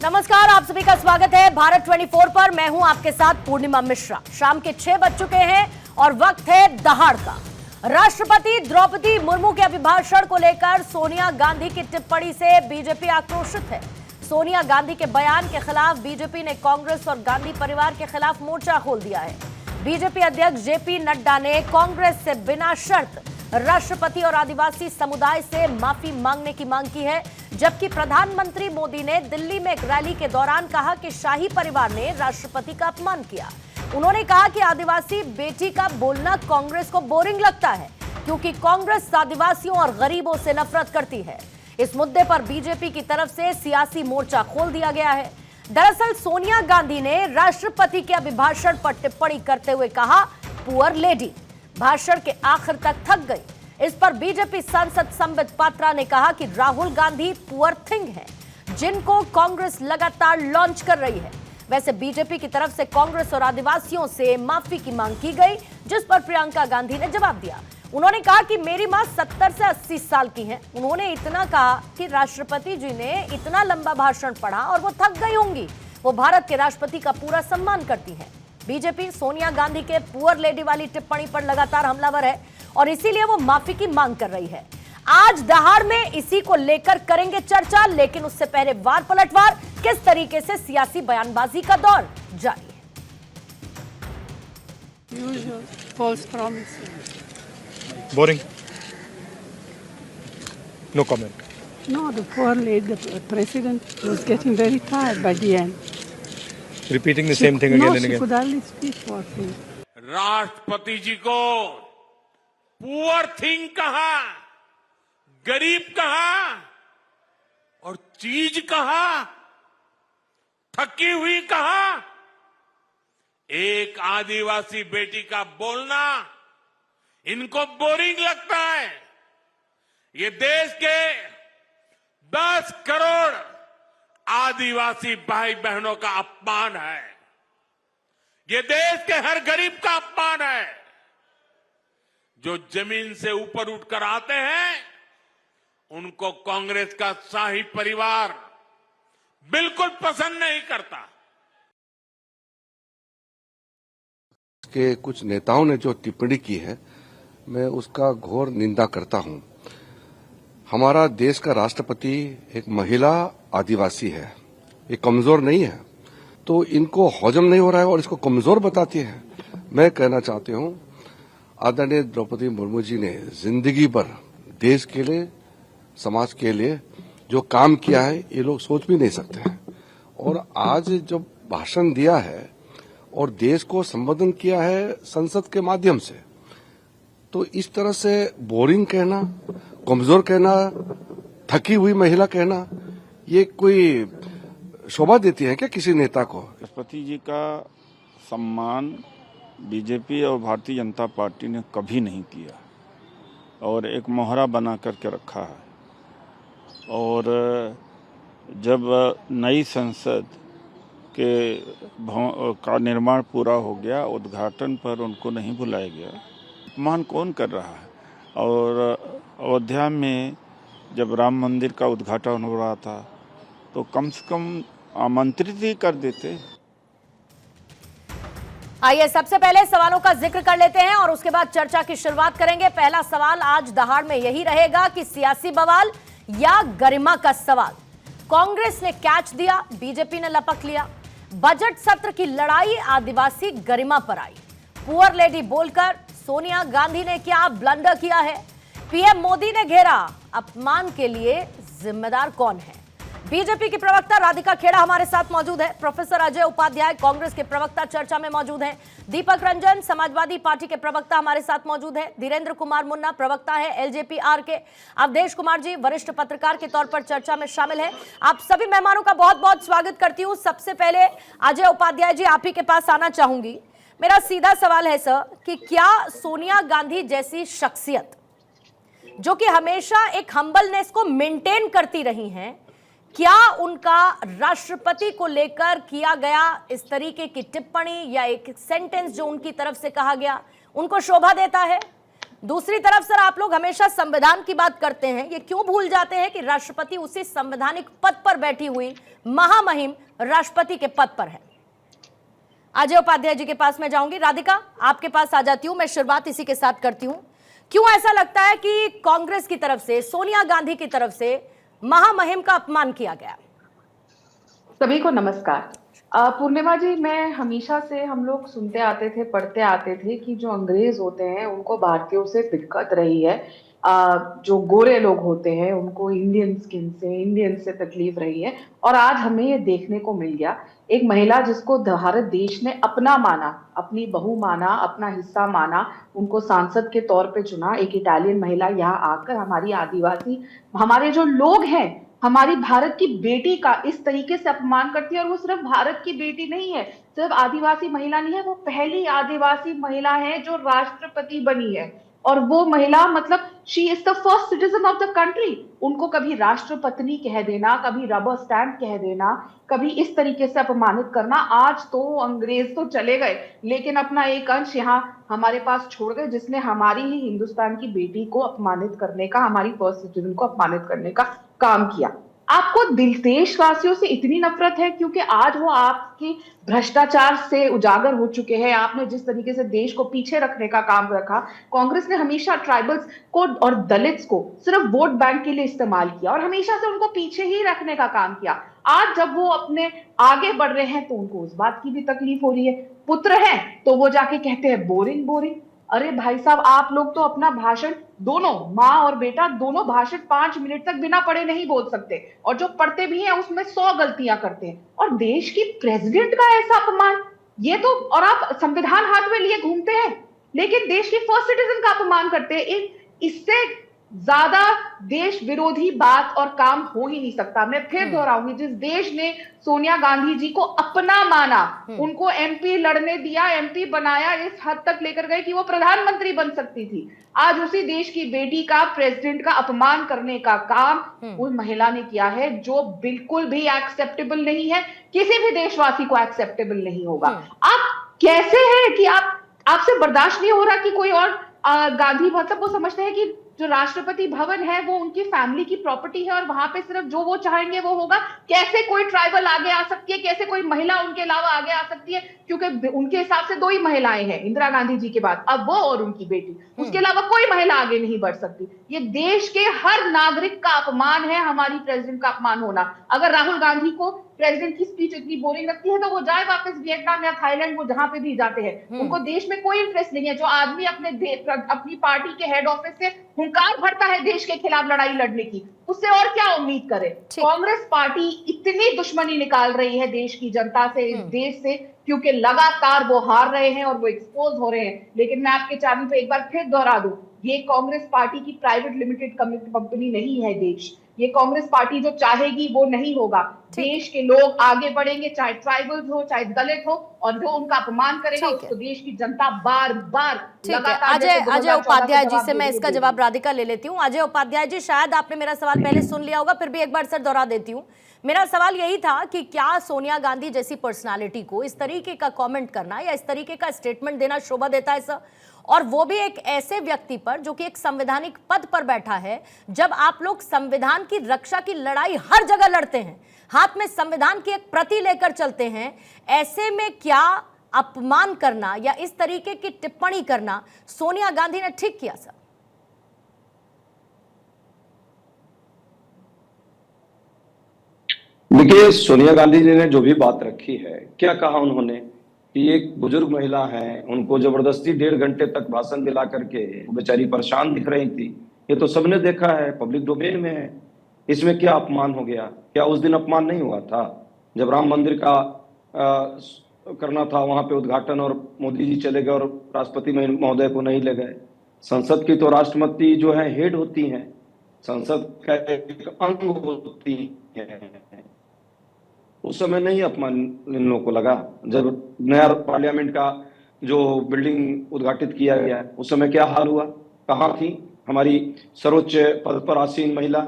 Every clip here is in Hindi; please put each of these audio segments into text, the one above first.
नमस्कार, आप सभी का स्वागत है भारत 24 पर। मैं हूं आपके साथ पूर्णिमा मिश्रा। शाम के 6 बज चुके हैं और वक्त है दहाड़ का। राष्ट्रपति द्रौपदी मुर्मू के अभिभाषण को लेकर सोनिया गांधी की टिप्पणी से बीजेपी आक्रोशित है। सोनिया गांधी के बयान के खिलाफ बीजेपी ने कांग्रेस और गांधी परिवार के खिलाफ मोर्चा खोल दिया है। बीजेपी अध्यक्ष जेपी नड्डा ने कांग्रेस से बिना शर्त राष्ट्रपति और आदिवासी समुदाय से माफी मांगने की मांग की है, जबकि प्रधानमंत्री मोदी ने दिल्ली में एक रैली के दौरान कहा कि शाही परिवार ने राष्ट्रपति का अपमान किया। उन्होंने कहा कि आदिवासी बेटी का बोलना कांग्रेस को बोरिंग लगता है, क्योंकि कांग्रेस आदिवासियों और गरीबों से नफरत करती है। इस मुद्दे पर बीजेपी की तरफ से सियासी मोर्चा खोल दिया गया है। दरअसल सोनिया गांधी ने राष्ट्रपति के अभिभाषण पर टिप्पणी करते हुए कहा, पुअर लेडी। भाषण के आखिर तक थक गई। इस पर बीजेपी सांसद संबित पात्रा ने कहा कि राहुल गांधी पुअर थिंग हैं, जिनको कांग्रेस लगातार लॉन्च कर रही है। वैसे बीजेपी की तरफ से कांग्रेस और आदिवासियों से माफी की मांग की गई, जिस पर प्रियंका गांधी ने जवाब दिया। उन्होंने कहा कि मेरी मां 70 से 80 साल की हैं। उन्होंने इतना कहा कि राष्ट्रपति जी ने इतना लंबा भाषण पढ़ा और वो थक गई होंगी। वो भारत के राष्ट्रपति का पूरा सम्मान करती हैं। बीजेपी सोनिया गांधी के पुअर लेडी वाली टिप्पणी पर लगातार हमलावर है और इसीलिए वो माफी की मांग कर रही है। आज दहाड़ में इसी को लेकर करेंगे चर्चा, लेकिन उससे पहले वार पलटवार, किस तरीके से सियासी बयानबाजी का दौर जारी है। False promise. Boring. No comment. No, the poor lady, the president was getting very tired by the end. Repeating the same thing again and She again. could hardly speak for him. राष्ट्रपति जी को पुअर थिंग कहा, गरीब कहा और चीज कहा, थकी हुई कहा। एक आदिवासी बेटी का बोलना इनको बोरिंग लगता है। ये देश के 10 करोड़ आदिवासी भाई बहनों का अपमान है। ये देश के हर गरीब का अपमान है। जो जमीन से ऊपर उठकर आते हैं, उनको कांग्रेस का शाही परिवार बिल्कुल पसंद नहीं करता। के कुछ नेताओं ने जो टिप्पणी की है, मैं उसका घोर निंदा करता हूं। हमारा देश का राष्ट्रपति एक महिला आदिवासी है, ये कमजोर नहीं है, तो इनको हजम नहीं हो रहा है और इसको कमजोर बताती है। मैं कहना चाहती हूं, आदरणीय द्रौपदी मुर्मू जी ने जिंदगी भर देश के लिए, समाज के लिए जो काम किया है, ये लोग सोच भी नहीं सकते हैं। और आज जब भाषण दिया है और देश को संबोधन किया है संसद के माध्यम से, तो इस तरह से बोरिंग कहना, कमजोर कहना, थकी हुई महिला कहना, ये कोई शोभा देती है क्या किसी नेता को? राष्ट्रपति जी का सम्मान बीजेपी और भारतीय जनता पार्टी ने कभी नहीं किया और एक मोहरा बना करके रखा है। और जब नई संसद के का निर्माण पूरा हो गया, उद्घाटन पर उनको नहीं बुलाया गया। अपमान कौन कर रहा है? और अयोध्या में जब राम मंदिर का उद्घाटन हो रहा था, तो कम से कम आमंत्रित ही कर देते। आइए सबसे पहले सवालों का जिक्र कर लेते हैं और उसके बाद चर्चा की शुरुआत करेंगे। पहला सवाल आज दहाड़ में यही रहेगा कि सियासी बवाल या गरिमा का सवाल। कांग्रेस ने कैच दिया, बीजेपी ने लपक लिया। बजट सत्र की लड़ाई आदिवासी गरिमा पर आई। पुअर लेडी बोलकर सोनिया गांधी ने क्या ब्लंडर किया है? पीएम मोदी ने घेरा, अपमान के लिए जिम्मेदार कौन है? बीजेपी की प्रवक्ता राधिका खेड़ा हमारे साथ मौजूद है। प्रोफेसर अजय उपाध्याय कांग्रेस के प्रवक्ता चर्चा में मौजूद हैं। दीपक रंजन समाजवादी पार्टी के प्रवक्ता हमारे साथ मौजूद हैं। धीरेन्द्र कुमार मुन्ना प्रवक्ता है एलजेपी आर के। अवधेश कुमार जी वरिष्ठ पत्रकार के तौर पर चर्चा में शामिल है। आप सभी मेहमानों का बहुत बहुत स्वागत करती हूँ। सबसे पहले अजय उपाध्याय जी, आप ही के पास आना चाहूंगी। मेरा सीधा सवाल है सर कि क्या सोनिया गांधी जैसी शख्सियत, जो कि हमेशा एक हम्बलनेस को मेंटेन करती रही हैं, क्या उनका राष्ट्रपति को लेकर किया गया इस तरीके की टिप्पणी या एक सेंटेंस जो उनकी तरफ से कहा गया, उनको शोभा देता है? दूसरी तरफ सर, आप लोग हमेशा संविधान की बात करते हैं, ये क्यों भूल जाते हैं कि राष्ट्रपति उसी संवैधानिक पद पर बैठी हुई महामहिम राष्ट्रपति के पद पर है? अजय उपाध्याय जी के पास मैं जाऊंगी। राधिका, आपके पास आ जाती हूं। मैं शुरुआत इसी के साथ करती हूं। क्यों ऐसा लगता है कि कांग्रेस की तरफ से, सोनिया गांधी की तरफ से महामहिम का अपमान किया गया? सभी को नमस्कार। पूर्णिमा जी, मैं हमेशा से हम लोग सुनते आते थे, पढ़ते आते थे कि जो अंग्रेज होते हैं उनको भारतीयों से दिक्कत रही है, जो गोरे लोग होते हैं उनको इंडियन स्किन से, इंडियन से तकलीफ रही है। और आज हमें ये देखने को मिल गया, एक महिला जिसको भारत देश ने अपना माना, अपनी बहू माना, अपना हिस्सा माना, उनको सांसद के तौर पे चुना, एक इटालियन महिला यहाँ आकर हमारी आदिवासी, हमारे जो लोग हैं, हमारी भारत की बेटी का इस तरीके से अपमान करती है। और वो सिर्फ भारत की बेटी नहीं है, सिर्फ आदिवासी महिला नहीं है, वो पहली आदिवासी महिला है जो राष्ट्रपति बनी है। और वो महिला मतलब she is the first citizen of the country. उनको कभी राष्ट्रपत्नी कह देना, कभी रबर स्टैम्प कह देना, कभी इस तरीके से अपमानित करना। आज तो अंग्रेज तो चले गए, लेकिन अपना एक अंश यहाँ हमारे पास छोड़ गए, जिसने हमारी ही हिंदुस्तान की बेटी को अपमानित करने का, हमारी फर्स्ट सिटीजन को अपमानित करने का काम किया। आपको देशवासियों से इतनी नफरत है क्योंकि आज वो आपकी भ्रष्टाचार से उजागर हो चुके हैं। आपने जिस तरीके से देश को पीछे रखने का काम रखा, कांग्रेस ने हमेशा ट्राइबल्स को और दलित्स को सिर्फ वोट बैंक के लिए इस्तेमाल किया और हमेशा से उनको पीछे ही रखने का काम किया। आज जब वो अपने आगे बढ़ रहे हैं तो उनको उस बात की भी तकलीफ हो रही है। पुत्र हैं तो वो जाके कहते हैं बोरिंग बोरिंग। अरे भाई साहब, आप लोग तो अपना भाषण, दोनों माँ और बेटा दोनों भाषण 5 मिनट तक बिना पढ़े नहीं बोल सकते, और जो पढ़ते भी हैं उसमें 100 गलतियां करते हैं। और देश की प्रेसिडेंट का ऐसा अपमान, ये तो, और आप संविधान हाथ में लिए घूमते हैं लेकिन देश की फर्स्ट सिटीजन का अपमान करते हैं। इससे ज्यादा देश विरोधी बात और काम हो ही नहीं सकता। मैं फिर दोहराऊंगी, जिस देश ने सोनिया गांधी जी को अपना माना, उनको एमपी लड़ने दिया, एमपी बनाया, इस हद तक लेकर गए कि वो प्रधानमंत्री बन सकती थी, आज उसी देश की बेटी का, प्रेसिडेंट का अपमान करने का काम उस महिला ने किया है, जो बिल्कुल भी एक्सेप्टेबल नहीं है, किसी भी देशवासी को एक्सेप्टेबल नहीं होगा। आप कैसे हैं कि आपसे बर्दाश्त नहीं हो रहा कि कोई और गांधी, मतलब वो समझते हैं कि जो राष्ट्रपति भवन है वो उनकी फैमिली की प्रॉपर्टी है और वहां पे सिर्फ जो वो चाहेंगे वो होगा। कैसे कोई ट्राइबल आगे आ सकती है, कैसे कोई महिला उनके अलावा आगे आ सकती है, क्योंकि उनके हिसाब से 2 ही महिलाएं हैं इंदिरा गांधी जी के बाद, अब वो और उनकी बेटी, उसके अलावा कोई महिला आगे नहीं बढ़ सकती। ये देश के हर नागरिक का अपमान है, हमारी प्रेसिडेंट का अपमान होना। अगर राहुल गांधी को प्रेसिडेंट की स्पीच इतनी बोरिंग लगती है तो वो जाए वापस वियतनाम या थाईलैंड, वो जहां पे भी जाते हैं, उनको देश में कोई इंटरेस्ट नहीं है। जो आदमी अपनी पार्टी के हेड ऑफिस से हुंकार भरता है देश के खिलाफ लड़ाई लड़ने की, उससे और क्या उम्मीद करे। कांग्रेस पार्टी इतनी दुश्मनी निकाल रही है देश की जनता से, इस देश से, क्योंकि लगातार वो हार रहे हैं और वो एक्सपोज हो रहे हैं। लेकिन मैं आपके चैनल पे एक बार फिर दोहरा दूं, ये कांग्रेस पार्टी की प्राइवेट लिमिटेड कंपनी नहीं है देश। ये कांग्रेस पार्टी जो चाहेगी वो नहीं होगा। देश के लोग आगे बढ़ेंगे, चाहे ट्राइबल्स हो, चाहे दलित हो, और जो उनका अपमान करेगा उसको देश की जनता बार बार लगातार। अजय उपाध्याय जी से मैं इसका जवाब राधिका ले लेती हूँ। अजय उपाध्याय जी, शायद आपने मेरा सवाल पहले सुन लिया होगा, फिर भी एक बार सर दोहरा देती हूँ। मेरा सवाल यही था कि क्या सोनिया गांधी जैसी पर्सनालिटी को इस तरीके का कमेंट करना या इस तरीके का स्टेटमेंट देना शोभा देता है सर? और वो भी एक ऐसे व्यक्ति पर जो कि एक संवैधानिक पद पर बैठा है। जब आप लोग संविधान की रक्षा की लड़ाई हर जगह लड़ते हैं, हाथ में संविधान की एक प्रति लेकर चलते हैं, ऐसे में क्या अपमान करना या इस तरीके की टिप्पणी करना सोनिया गांधी ने ठीक किया सर? देखिए, सोनिया गांधी जी ने जो भी बात रखी है, क्या कहा उन्होंने कि एक बुजुर्ग महिला है, उनको जबरदस्ती 1.5 घंटे तक भाषण दिला करके बेचारी परेशान दिख रही थी। ये तो सबने देखा है, पब्लिक डोमेन में है। इसमें क्या अपमान हो गया? क्या उस दिन अपमान नहीं हुआ था जब राम मंदिर का करना था, वहां पे उद्घाटन, और मोदी जी चले गए और राष्ट्रपति महोदय को नहीं ले गए? संसद की तो राष्ट्रपति जो है हेड होती हैं, संसद का एक अंग होती है। उस समय नहीं अपमान इन लोगों को लगा जब नया पार्लियामेंट का जो बिल्डिंग उद्घाटित किया गया, उस समय क्या हाल हुआ? कहाँ थी हमारी सर्वोच्च पद पर आसीन महिला?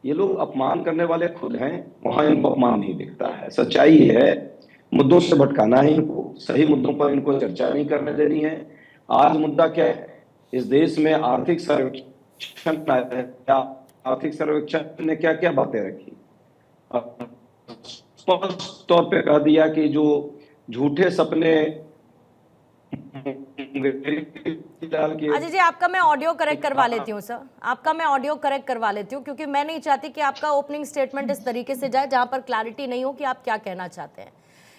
ये लोग अपमान करने वाले खुद हैं, वहां इनको अपमान नहीं दिखता है। सच्चाई है, मुद्दों से भटकाना है इनको, सही मुद्दों पर इनको चर्चा नहीं करने देनी है। आज मुद्दा क्या है? इस देश में आर्थिक सर्वेक्षण आर्थिक सर्वेक्षण ने क्या क्या बातें रखी? स्पष्ट तौर पे कह दिया कि जो झूठे सपने अजय जी, आपका मैं ऑडियो करेक्ट करवा लेती हूँ सर, आपका मैं ऑडियो करेक्ट करवा लेती हूँ, क्योंकि मैं नहीं चाहती कि आपका ओपनिंग स्टेटमेंट इस तरीके से जाए जहां पर क्लैरिटी नहीं हो कि आप क्या कहना चाहते हैं।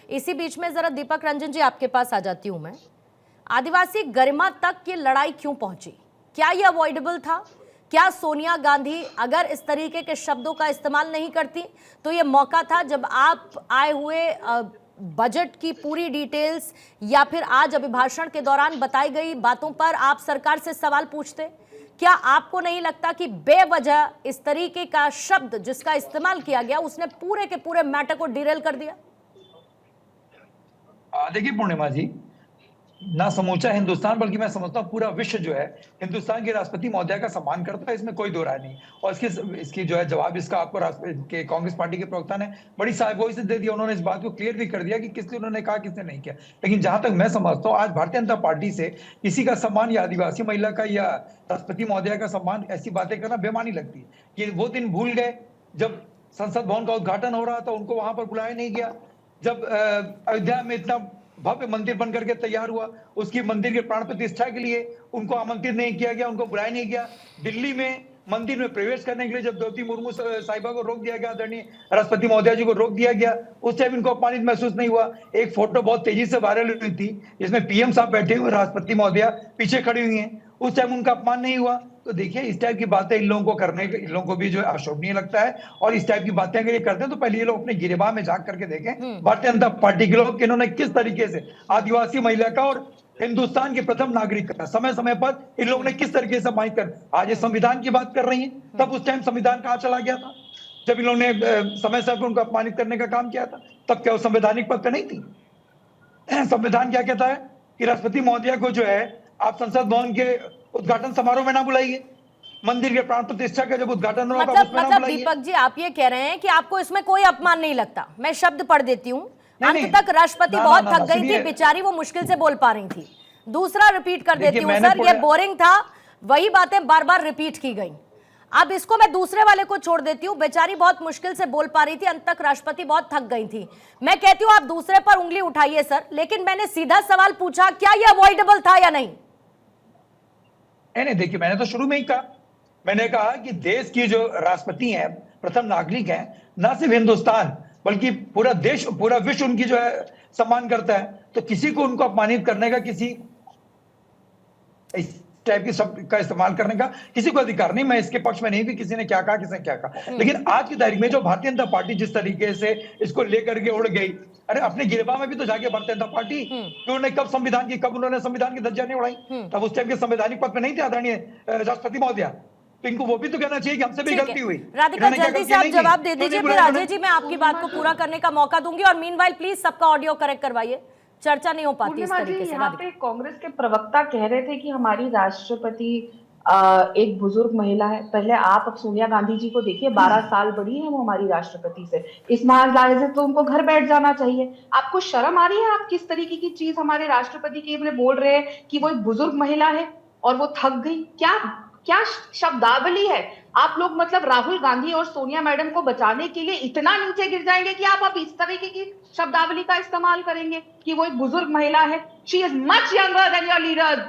इसी बीच में जरा दीपक रंजन जी आपके पास आ जाती हूँ मैं। आदिवासी गरिमा तक ये लड़ाई क्यों पहुंची? क्या ये अवॉइडेबल था? क्या सोनिया गांधी अगर इस तरीके के शब्दों का इस्तेमाल नहीं करती तो ये मौका था जब आप आए हुए बजट की पूरी डिटेल्स या फिर आज अभिभाषण के दौरान बताई गई बातों पर आप सरकार से सवाल पूछते? क्या आपको नहीं लगता कि बेवजह इस तरीके का शब्द जिसका इस्तेमाल किया गया उसने पूरे के पूरे मैटर को डिरेल कर दिया? देखिए पूर्णिमा जी, ना समूचा हिंदुस्तान बल्कि मैं समझता हूँ पूरा विश्व जो है हिंदुस्तान के राष्ट्रपति महोदय का सम्मान करता है, इसमें कोई दो राय नहीं। और इसकी जो है जवाब इसका आपको के कांग्रेस पार्टी के प्रवक्ता ने बड़ी साफगोई से दे दिया। उन्होंने इस बात को क्लियर भी कर दिया कि किसने उन्होंने कहा किसने नहीं किया। लेकिन जहां तक मैं समझता हूँ आज भारतीय जनता पार्टी से किसी का सम्मान या आदिवासी महिला का या राष्ट्रपति महोदय का सम्मान, ऐसी बातें करना बेमानी लगती है। कि वो दिन भूल गए जब संसद भवन का उद्घाटन हो रहा था, उनको वहां पर बुलाया नहीं गया। जब अयोध्या में इतना भव्य मंदिर बन करके तैयार हुआ, उसकी मंदिर के प्राण प्रतिष्ठा के लिए उनको आमंत्रित नहीं किया गया, उनको बुलाया नहीं गया। दिल्ली में मंदिर में प्रवेश करने के लिए जब द्रौपदी मुर्मू साहिबा को रोक दिया गया, आदरणीय राष्ट्रपति महोदय जी को रोक दिया गया, उस टाइम इनको अपमानित महसूस नहीं हुआ। एक फोटो बहुत तेजी से वायरल हुई थी जिसमें पीएम साहब बैठे हुए, राष्ट्रपति महोदया पीछे खड़ी हुई हैं, उस टाइम उनका अपमान नहीं हुआ। तो देखिए इस टाइप की बातें इन लोगों को करने, इन लोगों को भी जो है अशोभनीय लगता है। और इस टाइप की बातें अगर ये करते हैं तो पहले ये लोग अपने गिरेबान में झांक करके देखें भारतीय जनता पार्टी के लोग, इन्होंने किस तरीके से आदिवासी महिला का और हिंदुस्तान के प्रथम नागरिक का समय समय पर इन लोगों ने किस तरीके से माइक कर, आज ये संविधान की बात कर रही है, तब उस टाइम संविधान कहाँ चला गया था जब इन लोगों ने समय समय पर उनको अपमानित करने का काम किया था? तब क्या वो संवैधानिक पद पे नहीं थी? संविधान क्या कहता है कि राष्ट्रपति महोदया को जो है आप संसद भवन के उद्घाटन समारोह में ना बुलाइए, मंदिर के प्राण प्रतिष्ठा का जब उद्घाटन होगा मतलब दीपक जी आप ये कह रहे हैं कि आपको इसमें कोई अपमान नहीं लगता? मैं शब्द पढ़ देती हूँ, अंत तक राष्ट्रपति बहुत थक गई थी बेचारी, वो मुश्किल से बोल पा रही थी। दूसरा रिपीट कर देती हूँ सर, ये बोरिंग था, वही बातें बार बार रिपीट की गई। अब इसको मैं दूसरे वाले को छोड़ देती हूँ, बेचारी बहुत मुश्किल से बोल पा रही थी, अंत तक राष्ट्रपति बहुत थक गई थी। मैं कहती हूँ आप दूसरे पर उंगली उठाइए सर, लेकिन मैंने सीधा सवाल पूछा क्या ये अवॉइडेबल था या नहीं? नहीं, देखिए मैंने तो शुरू में ही कहा, मैंने कहा कि देश की जो राष्ट्रपति हैं, प्रथम नागरिक हैं, ना सिर्फ हिंदुस्तान बल्कि पूरा देश, पूरा विश्व उनकी जो है सम्मान करता है। तो किसी को उनको अपमानित करने का, किसी इस टाइप की शब्द का इस्तेमाल करने का किसी को अधिकार नहीं। मैं इसके पक्ष में नहीं कि किसी ने क्या कहा, किसने क्या कहा। लेकिन आज की तारीख में जो भारतीय जनता पार्टी जिस तरीके से इसको लेकर के उड़ गई, अरे अपने गिरबा में भी तो जाके भारतीय जनता पार्टी उन्होंने कब संविधान की, कब उन्होंने संविधान की धज्जियां नहीं उड़ाई? तब उस टाइम के संवैधानिक पद पे नहीं थे आदरणीय राष्ट्रपति महोदया। तो इनको वो भी तो कहना चाहिए कि हमसे भी गलती हुई। राधिका जल्दी से आप जवाब दे दीजिए, फिर अजय जी मैं आपकी बात को पूरा करने का मौका दूंगी। और मीनवाइल प्लीज सबका ऑडियो करेक्ट करवाइए, चर्चा नहीं हो पाती इस तरीके से। यहाँ पे कांग्रेस के प्रवक्ता कह रहे थे कि हमारी राष्ट्रपति एक बुजुर्ग महिला है। पहले आप अब सोनिया गांधी जी को देखिए, 12 साल बड़ी है वो हमारी राष्ट्रपति से। इस महाराज से तो उनको घर बैठ जाना चाहिए। आपको शर्म आ रही है? आप किस तरीके की चीज हमारे राष्ट्रपति के लिए बोल रहे हैं कि वो एक बुजुर्ग महिला है और वो थक गई? क्या शब्दावली है? आप लोग मतलब राहुल गांधी और सोनिया मैडम को बचाने के लिए इतना नीचे गिर जाएंगे कि आप अब इस तरीके की शब्दावली का इस्तेमाल करेंगे कि वो एक बुजुर्ग महिला है? She is much younger than your leader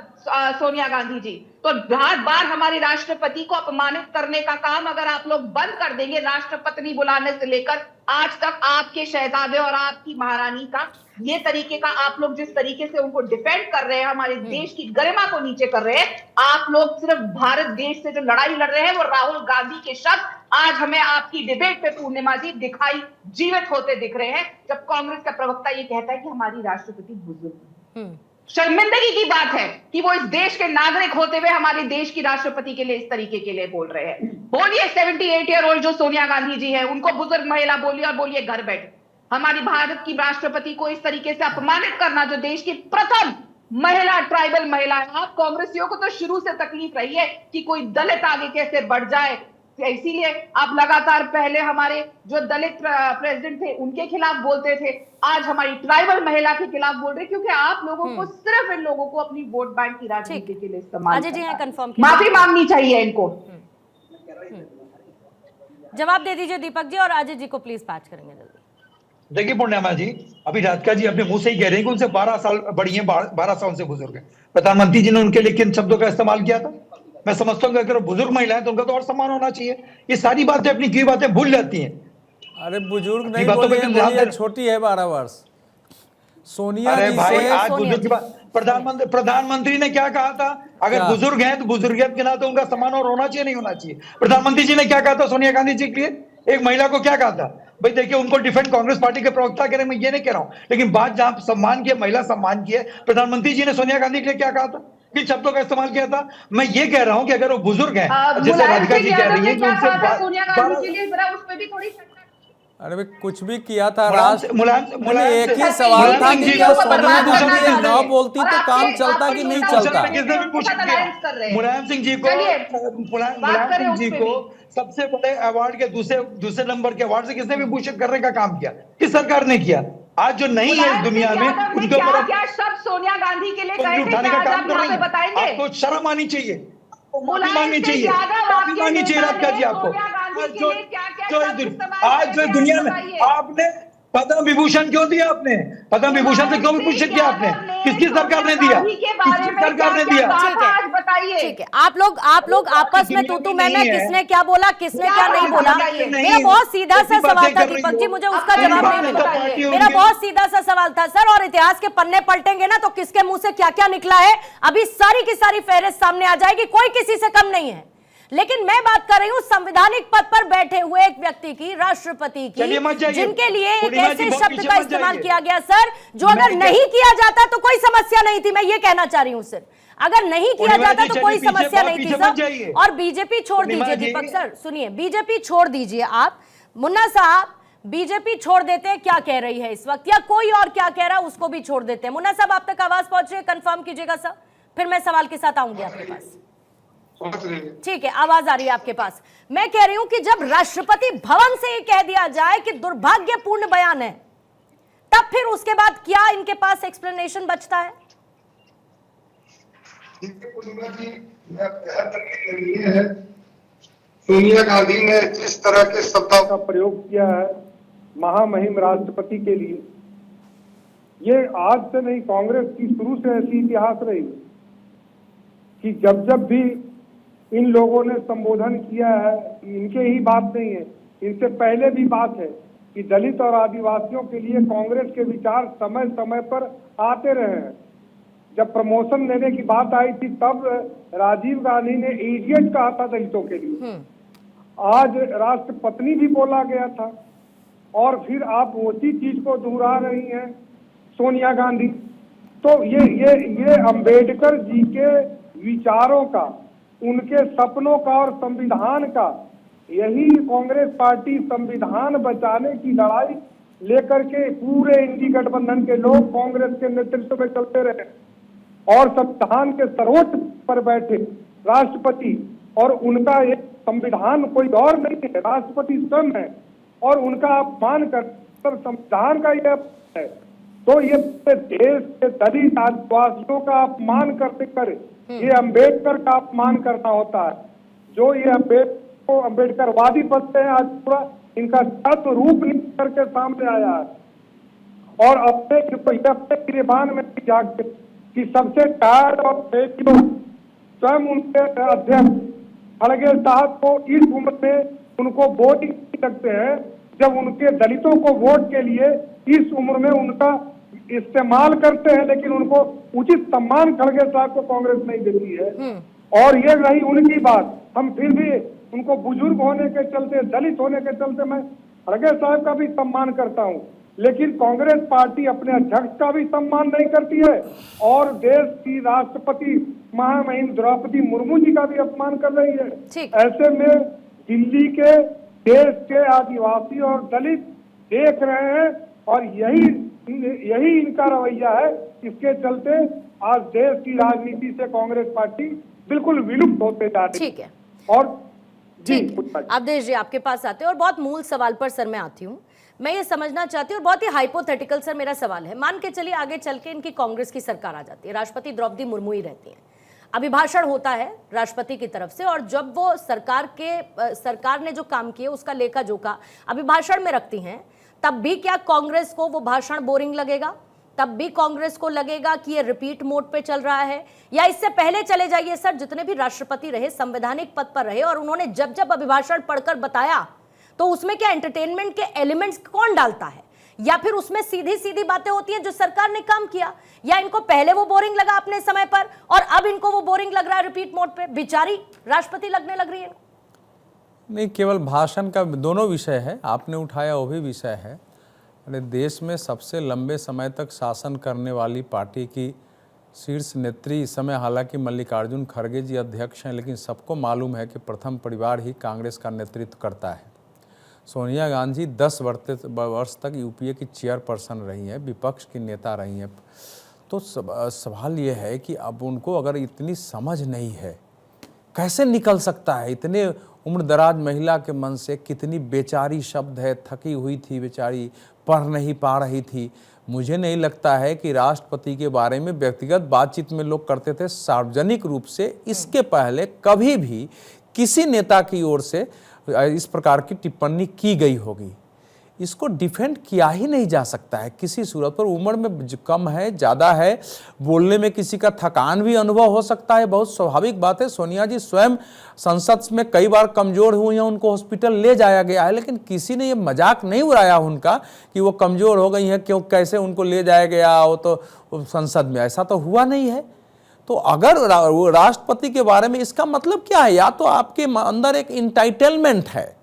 Sonia Gandhi ji. तो बार बार हमारे राष्ट्रपति को अपमानित करने का काम अगर आप लोग बंद कर देंगे, राष्ट्रपति बुलाने से लेकर आज तक आपके शहजादे और आपकी महारानी का ये तरीके का आप लोग जिस तरीके से उनको डिफेंड कर रहे हैं, हमारे देश की गरिमा को नीचे कर रहे हैं, आप लोग सिर्फ भारत देश से जो लड़ाई लड़ रहे हैं वो राहुल गांधी के शब्द आज हमें आपकी डिबेट पे पूर्णिमा जी दिखाई जीवित होते दिख रहे हैं, जब कांग्रेस का प्रवक्ता ये कहता है कि हमारी राष्ट्रपति बुजुर्ग है। शर्मिंदगी की बात है कि वो इस देश के नागरिक होते हुए हमारे देश की राष्ट्रपति के लिए इस तरीके के लिए बोल रहे हैं। बोलिए 78 ईयर ओल्ड जो सोनिया गांधी जी है उनको बुजुर्ग महिला बोलिए, और बोलिए घर बैठ। हमारी भारत की राष्ट्रपति को इस तरीके से अपमानित करना, जो देश की प्रथम महिला ट्राइबल महिला है। आप कांग्रेसियों को तो शुरू से तकलीफ रही है कि कोई दलित आगे कैसे बढ़ जाए, इसीलिए आप लगातार पहले हमारे जो दलित प्रेसिडेंट थे उनके खिलाफ बोलते थे, आज हमारी ट्राइबल महिला के खिलाफ बोल रहे, क्योंकि आप लोगों को सिर्फ इन लोगों को अपनी वोट बैंक की राजनीति के लिए इस्तेमाल अजय जी हैं कंफर्म, माफी मांगनी चाहिए इनको। जवाब दे दीजिए दीपक जी, और अजय जी को प्लीज पैच करेंगे जल्दी। देखिए पूर्णिमा जी, अभी राधिका जी अपने मुंह से ही कह रहे हैं कि उनसे 12 साल बड़ी हैं, 12 साल से बुजुर्ग हैं। प्रधानमंत्री जी ने उनके लिए किन शब्दों का इस्तेमाल किया था? मैं समझता हूँ कि अगर बुजुर्ग महिला है तो उनका तो और सम्मान होना चाहिए। ये सारी बातें अपनी की बातें भूल जाती हैं। अरे बुजुर्ग नहीं बोलिए, छोटी है 12 वर्ष। सोनिया जी भाई आज बुजुर्ग की बात, प्रधानमंत्री ने क्या कहा था? अगर बुजुर्ग हैं तो बुजुर्गियत के नाते उनका सम्मान और होना चाहिए, नहीं होना चाहिए? प्रधानमंत्री जी ने क्या कहा था सोनिया गांधी जी के लिए? एक महिला को क्या कहा था? भाई देखिए, उनको डिफेंड कांग्रेस पार्टी के प्रवक्ता कह रहे हैं, मैं ये नहीं कह रहा हूं, लेकिन बात जहां सम्मान की है, महिला सम्मान की है, प्रधानमंत्री जी ने सोनिया गांधी के लिए क्या कहा था? किन शब्दों का इस्तेमाल किया था? मैं ये कह रहा हूं कि अगर वो बुजुर्ग हैं, जैसे राधिका जी कह रही है कि उनसे, अरे भाई कुछ भी किया था मुलायम एक ही सवाल था कि क्या सोनिया जी न बोलती तो काम चलता कि नहीं चलता? किसने भी पूछ किया? मुलायम सिंह जी को सबसे बड़े अवार्ड के दूसरे नंबर के अवार्ड से किसने भी भूषित करने का काम किया? किस सरकार ने किया? आज जो नहीं है इस दुनिया में उनके ऊपर क्या शब्द सोनिया गांधी के लिए कहे थे, उठाने का काम कर रही है। बताएंगे? आपको शर्म आनी चाहिए, माफी मांगनी चाहिए, माफी मांगनी चाहिए राधिका जी आपको। आज जो दुनिया में आपने पद्म विभूषण क्यों दिया? आपने पद्म विभूषण से क्यों विभूषित किया? आपने किसकी सरकार ने दिया? किसकी सरकार ने दिया? ठीक है, आप लोग आपस में तू मैं किसने क्या बोला, किसने क्या नहीं बोला। मेरा बहुत सीधा सा सवाल था दीपक जी, मुझे उसका जवाब नहीं मिला। मेरा बहुत सीधा सा सवाल था सर, और इतिहास के पन्ने पलटेंगे ना तो किसके मुंह से क्या क्या निकला है अभी सारी की सारी फहरिस्त सामने आ जाएगी, कोई किसी से कम नहीं है। लेकिन मैं बात कर रही हूं संवैधानिक पद पर बैठे हुए एक व्यक्ति की, राष्ट्रपति की, जिनके लिए एक ऐसे शब्द का इस्तेमाल किया गया सर जो अगर नहीं किया जाता तो कोई समस्या नहीं थी। मैं ये कहना चाह रही हूं सिर्फ, अगर नहीं किया जाता तो कोई समस्या नहीं थी सर। और बीजेपी छोड़ दीजिए दीपक सर, सुनिए, बीजेपी छोड़ दीजिए आप, मुन्ना साहब बीजेपी छोड़ देते हैं, क्या कह रही है इस वक्त, या कोई और क्या कह रहा है उसको भी छोड़ देते हैं। मुन्ना साहब आप तक आवाज पहुंच रही है, कंफर्म कीजिएगा सर, फिर मैं सवाल के साथ आऊंगी आपके पास। ठीक है, आवाज आ रही है आपके पास। मैं कह रही हूं कि जब राष्ट्रपति भवन से ये कह दिया जाए कि दुर्भाग्यपूर्ण बयान है, तब फिर उसके बाद क्या इनके पास एक्सप्लेनेशन बचता है? सोनिया गांधी ने जिस तरह के शब्दों का प्रयोग किया है महामहिम राष्ट्रपति के लिए, ये आज से नहीं, कांग्रेस की शुरू से ऐसी इतिहास रही कि जब जब भी इन लोगों ने संबोधन किया है, इनके ही बात नहीं है, इनसे पहले भी बात है कि दलित और आदिवासियों के लिए कांग्रेस के विचार समय समय पर आते रहे हैं। जब प्रमोशन देने की बात आई थी तब राजीव गांधी ने इडियट कहा था दलितों के लिए, आज राष्ट्रपत्नी भी बोला गया था, और फिर आप उसी चीज को दोहरा रही हैं सोनिया गांधी। तो ये अंबेडकर जी के विचारों का, उनके सपनों का और संविधान का, यही कांग्रेस पार्टी संविधान बचाने की लड़ाई लेकर के पूरे इंडी गठबंधन के लोग कांग्रेस के नेतृत्व में चलते रहे, और संविधान के सर्वोच्च पर बैठे राष्ट्रपति, और उनका एक संविधान कोई और नहीं है, राष्ट्रपति स्वयं है, और उनका अपमान कर संविधान का यह है। तो ये देश के दलित आदिवासियों का अपमान करते कर ये अंबेडकर का अपमान करना होता है। जो ये अंबेडकरवादी बनते हैं, आज पूरा इनका तत्व रूप निकल करके सामने आया है, और अपने गिरबान में जाके कि सबसे टायर्ड और स्वयं उनके अध्यक्ष खड़गे साहब को इस उम्र में उनको वोट नहीं लगते हैं, जब उनके दलितों को वोट के लिए इस उम्र में उनका इस्तेमाल करते हैं, लेकिन उनको उचित सम्मान खड़गे साहब को कांग्रेस नहीं देती है। और ये रही उनकी बात, हम फिर भी उनको बुजुर्ग होने के चलते, दलित होने के चलते मैं खड़गे साहब का भी सम्मान करता हूँ, लेकिन कांग्रेस पार्टी अपने अध्यक्ष का भी सम्मान नहीं करती है, और देश की राष्ट्रपति महामहिम द्रौपदी मुर्मू जी का भी अपमान कर रही है। ऐसे में दिल्ली के देश के आदिवासी और दलित देख रहे हैं, और यही इनका रवैया है। इसके चलते आज देश की राजनीति से कांग्रेस पार्टी बिल्कुल विलुप्त होते जा रही है। और ठीक, अवधेश जी आपके पास आते हैं और बहुत मूल सवाल पर सर मैं आती हूँ। मैं ये समझना चाहती हूँ और बहुत ही हाइपोथेटिकल सर मेरा सवाल है। मान के चलिए आगे चल के इनकी कांग्रेस की सरकार आ जाती है, राष्ट्रपति द्रौपदी मुर्मू ही रहती हैं, अभिभाषण होता है राष्ट्रपति की तरफ से, और जब वो सरकार ने जो काम किए उसका लेखा जोखा अभिभाषण में रखती हैं, तब भी क्या कांग्रेस को वो भाषण बोरिंग लगेगा? तब भी कांग्रेस को लगेगा कि ये रिपीट मोड पे चल रहा है? या इससे पहले चले जाइए सर, जितने भी राष्ट्रपति रहे संवैधानिक पद पर रहे और उन्होंने जब जब अभिभाषण पढ़कर बताया तो उसमें क्या एंटरटेनमेंट के एलिमेंट्स कौन डालता है? या फिर उसमें सीधी सीधी बातें होती हैं जो सरकार ने काम किया? या इनको पहले वो बोरिंग लगा अपने समय पर और अब इनको वो बोरिंग लग रहा है रिपीट मोड पे? बिचारी राष्ट्रपति लगने लग रही है। नहीं, केवल भाषण का दोनों विषय है, आपने उठाया वो भी विषय है। अरे देश में सबसे लंबे समय तक शासन करने वाली पार्टी की शीर्ष नेत्री इस समय हालांकि मल्लिकार्जुन खड़गे जी अध्यक्ष हैं, लेकिन सबको मालूम है कि प्रथम परिवार ही कांग्रेस का नेतृत्व करता है। सोनिया गांधी 10 वर्ष तक यूपीए की चेयरपर्सन रही हैं, विपक्ष की नेता रही हैं। तो सवाल ये है कि अब उनको अगर इतनी समझ नहीं है, कैसे निकल सकता है? इतने उम्रदराज महिला के मन से कितनी बेचारी शब्द है, थकी हुई थी बेचारी, पढ़ नहीं पा रही थी। मुझे नहीं लगता है कि राष्ट्रपति के बारे में व्यक्तिगत बातचीत में लोग करते थे, सार्वजनिक रूप से इसके पहले कभी भी किसी नेता की ओर से इस प्रकार की टिप्पणी की गई होगी। इसको डिफेंड किया ही नहीं जा सकता है किसी सूरत पर। उम्र में कम है, ज़्यादा है, बोलने में किसी का थकान भी अनुभव हो सकता है, बहुत स्वाभाविक बात है। सोनिया जी स्वयं संसद में कई बार कमज़ोर हुई हैं, उनको हॉस्पिटल ले जाया गया है, लेकिन किसी ने ये मजाक नहीं उड़ाया उनका कि वो कमज़ोर हो गई हैं, क्यों कैसे उनको ले जाया गया वो तो संसद में, ऐसा तो हुआ नहीं है। तो अगर राष्ट्रपति के बारे में इसका मतलब क्या है? या तो आपके अंदर एक इंटाइटलमेंट है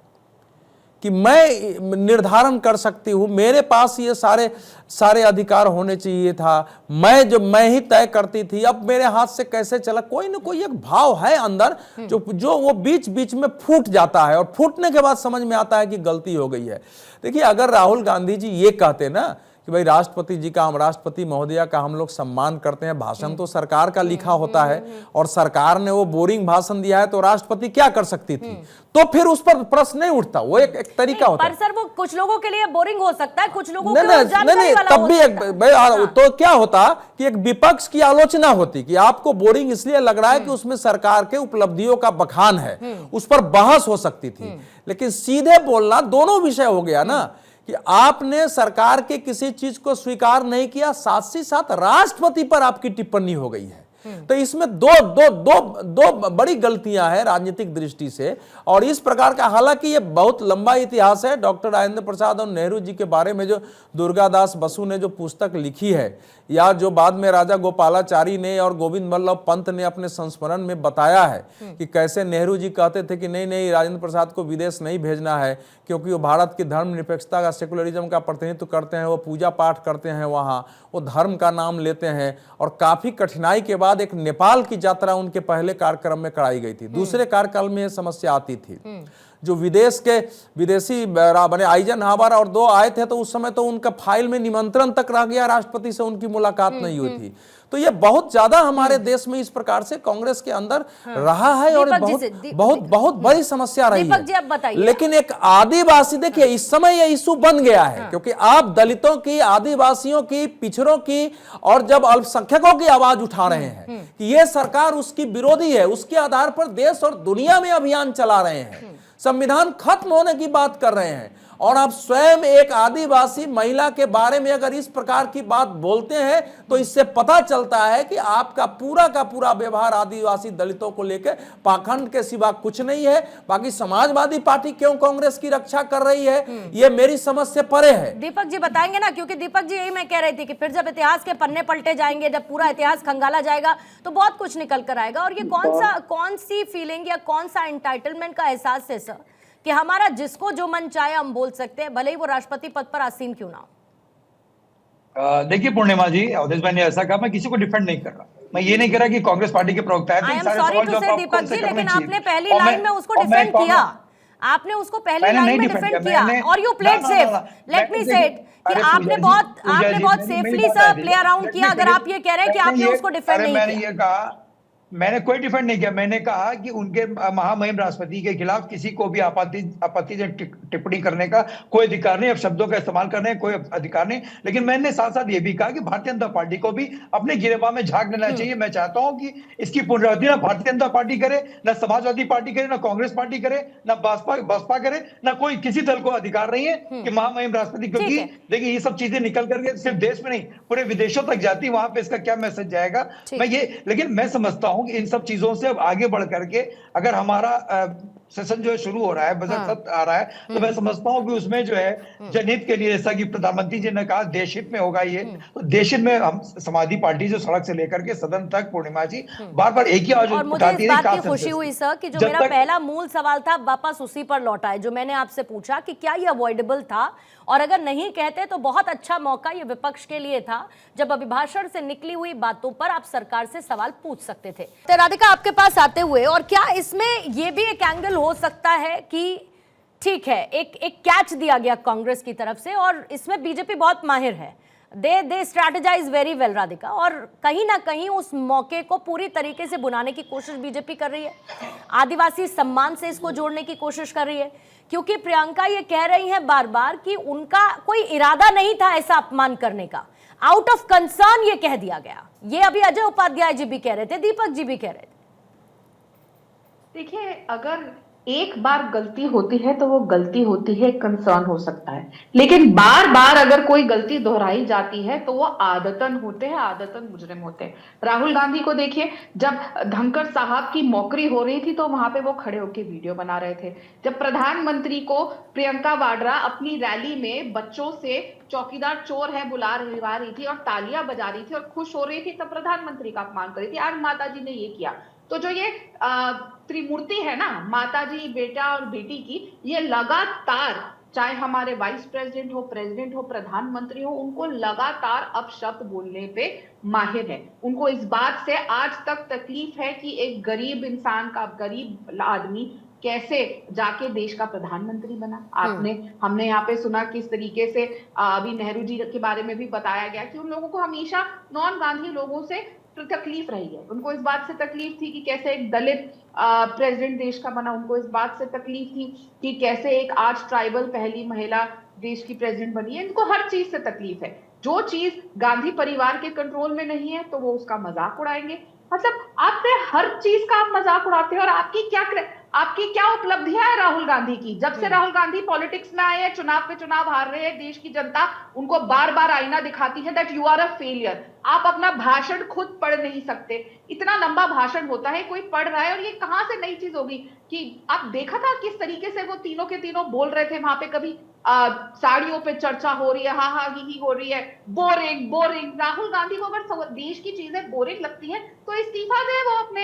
कि मैं निर्धारण कर सकती हूँ, मेरे पास ये सारे अधिकार होने चाहिए था, मैं ही तय करती थी, अब मेरे हाथ से कैसे चला। कोई ना कोई एक भाव है अंदर जो वो बीच बीच में फूट जाता है और फूटने के बाद समझ में आता है कि गलती हो गई है। देखिए, अगर राहुल गांधी जी ये कहते ना कि भाई राष्ट्रपति जी का, हम राष्ट्रपति महोदया का हम लोग सम्मान करते हैं, भाषण तो सरकार का लिखा होता है और सरकार ने वो बोरिंग भाषण दिया है तो राष्ट्रपति क्या कर सकती थी, तो फिर उस पर प्रश्न नहीं उठता। वो एक तरीका होता है। पर सर वो कुछ लोगों के लिए बोरिंग हो सकता है, कुछ लोगों नहीं, तब भी तो क्या होता कि एक विपक्ष की आलोचना होती कि आपको बोरिंग इसलिए लग रहा है कि उसमें सरकार के उपलब्धियों का बखान है, उस पर बहस हो सकती थी। लेकिन सीधे बोलना दोनों विषय हो गया ना कि आपने सरकार के किसी चीज को स्वीकार नहीं किया, साथ ही साथ राष्ट्रपति पर आपकी टिप्पणी हो गई है। तो इसमें दो बड़ी गलतियां हैं राजनीतिक दृष्टि से। और इस प्रकार का, हालांकि ये बहुत लंबा इतिहास है। डॉक्टर राजेंद्र प्रसाद और नेहरू जी के बारे में जो दुर्गादास बसु ने जो पुस्तक लिखी है, या जो बाद में राजा गोपालाचारी ने और गोविंद वल्लभ पंत ने अपने संस्मरण में बताया है कि कैसे नेहरू जी कहते थे कि नहीं राजेंद्र प्रसाद को विदेश नहीं भेजना है, क्योंकि वो भारत की धर्मनिरपेक्षता का, सेकुलरिज्म का प्रतिनिधित्व करते हैं, वो पूजा पाठ करते हैं, वहाँ वो धर्म का नाम लेते हैं। और काफी कठिनाई के बाद एक नेपाल की यात्रा उनके पहले कार्यक्रम में कराई गई थी। दूसरे कार्यकाल में यह समस्या आती थी, जो विदेशी बने आइजनहावर और 2 आए थे, तो उस समय तो उनका फाइल में निमंत्रण तक रह गया, राष्ट्रपति से उनकी मुलाकात नहीं हुई थी। तो ये बहुत ज्यादा हमारे देश में इस प्रकार से कांग्रेस के अंदर रहा है और बहुत बड़ी समस्या रही है। लेकिन एक आदिवासी, देखिए इस समय ये इशू बन गया है, क्योंकि आप दलितों की, आदिवासियों की, पिछड़ों की और जब अल्पसंख्यकों की आवाज उठा रहे हैं कि ये सरकार उसकी विरोधी है, उसके आधार पर देश और दुनिया में अभियान चला रहे हैं, संविधान खत्म होने की बात कर रहे हैं, और आप स्वयं एक आदिवासी महिला के बारे में अगर इस प्रकार की बात बोलते हैं, तो इससे पता चलता है कि आपका पूरा का पूरा व्यवहार आदिवासी दलितों को लेकर पाखंड के सिवा कुछ नहीं है। बाकी समाजवादी पार्टी क्यों कांग्रेस की रक्षा कर रही है, ये मेरी समझ से परे है। दीपक जी बताएंगे ना, क्योंकि दीपक जी यही मैं कह रही थी कि फिर जब इतिहास के पन्ने पलटे जाएंगे, जब पूरा इतिहास खंगाला जाएगा, तो बहुत कुछ निकल कर आएगा। और ये कौन सी फीलिंग या कौन सा एंटाइटलमेंट का एहसास है सर कि हमारा जिसको जो मन चाहे हम बोल सकते हैं, भले ही वो राष्ट्रपति पद पर आसीन क्यों ना हो। देखिए पूर्णिमा जी, अवधेश भाई ने ऐसा कहा, मैं किसी को डिफेंड नहीं कर रहा, मैं ये नहीं कह रहा कि कांग्रेस पार्टी के प्रवक्ता है। आई एम सॉरी टू से दीपक जी, लेकिन आपने पहली लाइन में उसको डिफेंड किया, आपने उसको पहली लाइन में डिफेंड किया और you played safe. Let me से इट कि आपने बहुत सेफली सर प्ले अराउंड किया। अगर आप ये कह रहे हैं कि आपने उसको डिफेंड नहीं किया। मैंने कोई डिफेंड नहीं किया। मैंने कहा कि उनके महामहिम राष्ट्रपति के खिलाफ किसी को भी आपत्तिजनक टिप्पणी करने का कोई अधिकार नहीं, अब शब्दों का इस्तेमाल करने का कोई अधिकार नहीं। लेकिन मैंने साथ साथ ये भी कहा कि भारतीय जनता पार्टी को भी अपने गिरेबान में झांक लेना चाहिए। मैं चाहता हूं कि इसकी पुनरावृत्ति ना भारतीय जनता पार्टी करे, ना समाजवादी पार्टी करे, ना कांग्रेस पार्टी करे, ना बसपा करे, ना कोई किसी दल को अधिकार नहीं है कि महामहिम राष्ट्रपति, क्योंकि देखिए ये सब चीजें निकल करके सिर्फ देश में नहीं पूरे विदेशों तक जाती, वहां पे इसका क्या मैसेज जाएगा। लेकिन मैं समझता हूं कि इन सब चीजों से अब आगे बढ़ करके अगर हमारा सेशन जो है शुरू हो रहा है, बजट सत्र आ रहा है, तो मैं समझता हूं कि उसमें जो है जनहित के लिए, जैसा कि प्रधानमंत्री जी ने कहा देश हित में होगा ये, तो देश हित में हम समाजवादी पार्टी जो सड़क से लेकर के सदन तक, पूर्णिमा जी बार बार एक ही आवाज और मुझे इस बात की खुशी हुई सर कि जो मेरा पहला मूल सवाल था वापस उसी पर लौटा है, जो मैंने आपसे पूछा कि क्या ये अवॉइडेबल था, और अगर नहीं कहते तो बहुत अच्छा मौका ये विपक्ष के लिए था, जब अभिभाषण से निकली हुई बातों पर आप सरकार से सवाल पूछ सकते थे। तो राधिका आपके पास आते हुए, और क्या इसमें ये भी एक एंगल हो सकता है कि ठीक है एक कैच दिया गया कांग्रेस की तरफ से, और इसमें बीजेपी बहुत माहिर है, दे स्ट्रैटेजाइज वेरी वेल राधिका, और कहीं ना कहीं उस मौके को पूरी तरीके से बुनाने की कोशिश बीजेपी कर रही है, आदिवासी सम्मान से इसको जोड़ने की कोशिश कर रही है, क्योंकि प्रियंका ये कह रही हैं बार बार कि उनका कोई इरादा नहीं था ऐसा अपमान करने का, आउट ऑफ कंसर्न ये कह दिया गया। ये अभी अजय उपाध्याय जी भी कह रहे थे, दीपक जी भी कह रहे थे। देखिए, अगर एक बार गलती होती है तो वो गलती होती है, कंसर्न हो सकता है, लेकिन बार बार अगर कोई गलती दोहराई जाती है तो वो आदतन होते हैं, आदतन मुजरिम होते हैं। राहुल गांधी को देखिए, जब धनखड़ साहब की मौकरी हो रही थी तो वहां पे वो खड़े होकर वीडियो बना रहे थे। जब प्रधानमंत्री को प्रियंका वाड्रा अपनी रैली में बच्चों से चौकीदार चोर है बुला रही थी और तालियां बजा रही थी और खुश हो रही थी, तब प्रधानमंत्री का अपमान कर रही थी। आज माता जी ने ये किया, तो जो ये त्रिमूर्ति है ना, माता जी, बेटा और बेटी की, ये लगातार, चाहे हमारे वाइस प्रेसिडेंट हो, प्रेसिडेंट हो, प्रधानमंत्री हो, उनको लगातार अपशब्द बोलने पे माहिर है। उनको इस बात से आज तक तकलीफ है कि एक गरीब इंसान का, गरीब आदमी कैसे जाके देश का प्रधानमंत्री बना। हमने यहाँ पे सुना किस तरीके से अभी नेहरू जी के बारे में भी बताया गया कि उन लोगों को हमेशा नॉन गांधी लोगों से तकलीफ रही है। उनको इस बात से तकलीफ थी कि कैसे एक दलित प्रेसिडेंट देश का बना, उनको इस बात से तकलीफ थी कि कैसे एक आज ट्राइबल पहली महिला देश की प्रेसिडेंट बनी है। इनको हर चीज से तकलीफ है। जो चीज गांधी परिवार के कंट्रोल में नहीं है तो वो उसका मजाक उड़ाएंगे। मतलब आपने हर चीज का आप मजाक उड़ाते हैं। और आपकी क्या उपलब्धियां है राहुल गांधी की? जब से राहुल गांधी पॉलिटिक्स में आए हैं, चुनाव पे चुनाव हार रहे हैं, देश की जनता उनको बार बार आईना दिखाती है that you are a failure. आप अपना भाषण खुद पढ़ नहीं सकते, इतना लंबा भाषण होता है, कोई पढ़ रहा है, और ये कहां से नई चीज होगी कि आप देखा था किस तरीके से वो तीनों के तीनों बोल रहे थे वहां पे। कभी साड़ियों पे चर्चा हो रही है, हा हा ही हो रही है, बोरिंग बोरिंग। राहुल गांधी को अगर देश की चीजें बोरिंग लगती है तो इस्तीफा दे वो अपने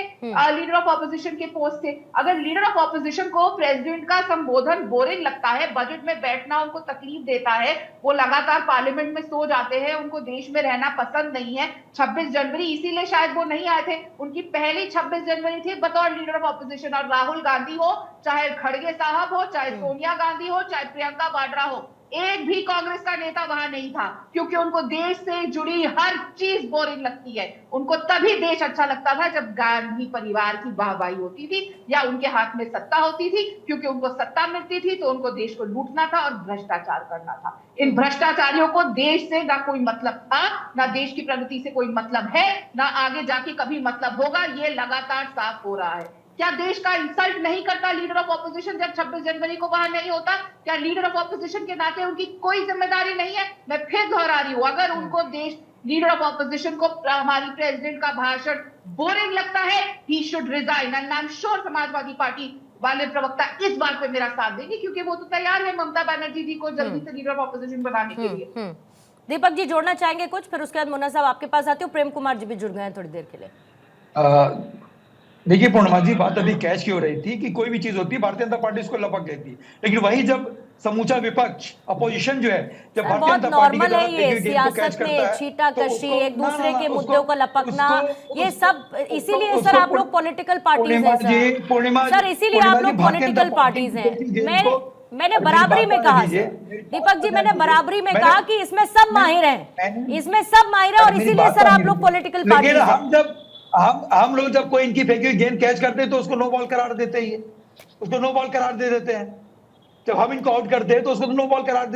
लीडर ऑफ ऑपोजिशन के पोस्ट से। अगर लीडर ऑफ ऑपोजिशन को प्रेसिडेंट का संबोधन बोरिंग लगता है, बजट में बैठना उनको तकलीफ देता है, वो लगातार पार्लियामेंट में सो जाते हैं, उनको देश में रहना पसंद नहीं है। 26 जनवरी इसीलिए शायद वो नहीं आए थे, उनकी पहली 26 जनवरी थी बतौर लीडर ऑफ ऑपोजिशन। और राहुल गांधी हो, चाहे खड़गे साहब हो, चाहे सोनिया गांधी हो, चाहे प्रियंका वाड्रा हो, एक भी कांग्रेस का नेता वहां नहीं था, क्योंकि उनको देश से जुड़ी हर चीज बोरिंग लगती है। उनको तभी देश अच्छा लगता था जब गांधी परिवार की वाहवाही होती थी या उनके हाथ में सत्ता होती थी, क्योंकि उनको सत्ता मिलती थी तो उनको देश को लूटना था और भ्रष्टाचार करना था। इन भ्रष्टाचारियों को देश से ना कोई मतलब था, ना देश की प्रगति से कोई मतलब है, ना आगे जाके कभी मतलब होगा। ये लगातार साफ हो रहा है। क्या देश का इंसल्ट नहीं करता लीडर ऑफ ऑपोजिशन जब 26 जनवरी को वहां नहीं होता? क्या लीडर ऑफ ऑपोजिशन के नाते उनकी कोई जिम्मेदारी नहीं है? मैं फिर दोहरा रही हूं, अगर उनको देश लीडर ऑफ ऑपोजिशन को हमारी प्रेसिडेंट का भाषण बोरिंग लगता है, he should resign. And I am sure Samajwadi party वाले प्रवक्ता इस बात पे मेरा साथ देंगे, क्योंकि वो तो तैयार है ममता बनर्जी जी को जल्दी से लीडर ऑफ ऑपोजिशन बनाने के लिए। दीपक जी जोड़ना चाहेंगे कुछ? फिर उसके बाद मुन्ना साहब आपके पास आते हो। प्रेम कुमार जी भी जुड़ गए हैं थोड़ी देर के लिए। देखिए पूर्णिमा जी, बात अभी कैच की हो रही थी कि कोई भी चीज होती है भारतीय जनता पार्टी उसको लपक देती है, लेकिन वही जब समूचा विपक्ष अपोजिशन जो है, जब भारतीय जनता पार्टी के द्वारा ये सियासत में छीटाकशी, एक दूसरे के मुद्दों को लपकना, ये सब इसीलिए सर आप लोग पॉलिटिकल पार्टीज हैं सर, इसीलिए आप लोग पॉलिटिकल पार्टीज हैं। मैंने बराबरी में कहा दीपक जी, मैंने बराबरी में कहा कि इसमें सब माहिर हैं, इसमें सब माहिर हैं, और इसीलिए सर आप लोग पॉलिटिकल पार्टीज हैं। हम लोग जब कोई इनकी फेंकी हुई गेंद कैच करते हैं तो उसको नो बॉल करार देते ही है, उसको नो बॉल करार दे देते हैं। जब हम इनको आउट करते हैं तो उसको नो बॉल करार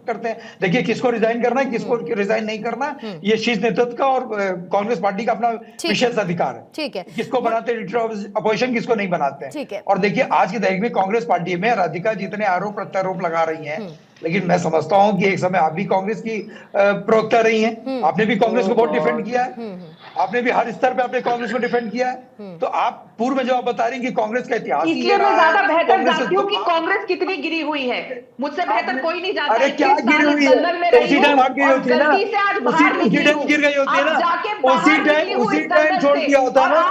करते हैं। देखिए किसको रिजाइन करना है, किसको रिजाइन नहीं करना, ये शीर्ष नेतृत्व का और कांग्रेस पार्टी का अपना विशेष अधिकार है। ठीक है, किसको बनाते हैं अपोजिशन, किसको नहीं बनाते हैं। ठीक है। और देखिए आज की तारीख में कांग्रेस पार्टी में राधिका जितने आरोप प्रत्यारोप लगा रही हैं, लेकिन मैं समझता हूं कि एक समय आप भी कांग्रेस की प्रवक्ता रही हैं, आपने भी कांग्रेस को बहुत डिफेंड किया है, आपने भी हर स्तर पे आपने कांग्रेस को डिफेंड किया है। तो आप पूर्व में जो आप बता रही हैं कि कांग्रेस का इतिहास ही इसलिए मैं ज्यादा बेहतर जानती हूँ कि कांग्रेस कितनी गिरी हुई है, मुझसे बेहतर कोई नहीं जानता। अरे क्या गिरी हुई है, उसी टाइम हार गई होती है ना, उसी टाइम गिर गई होती है ना, उसी टाइम छोड़ दिया होता ना।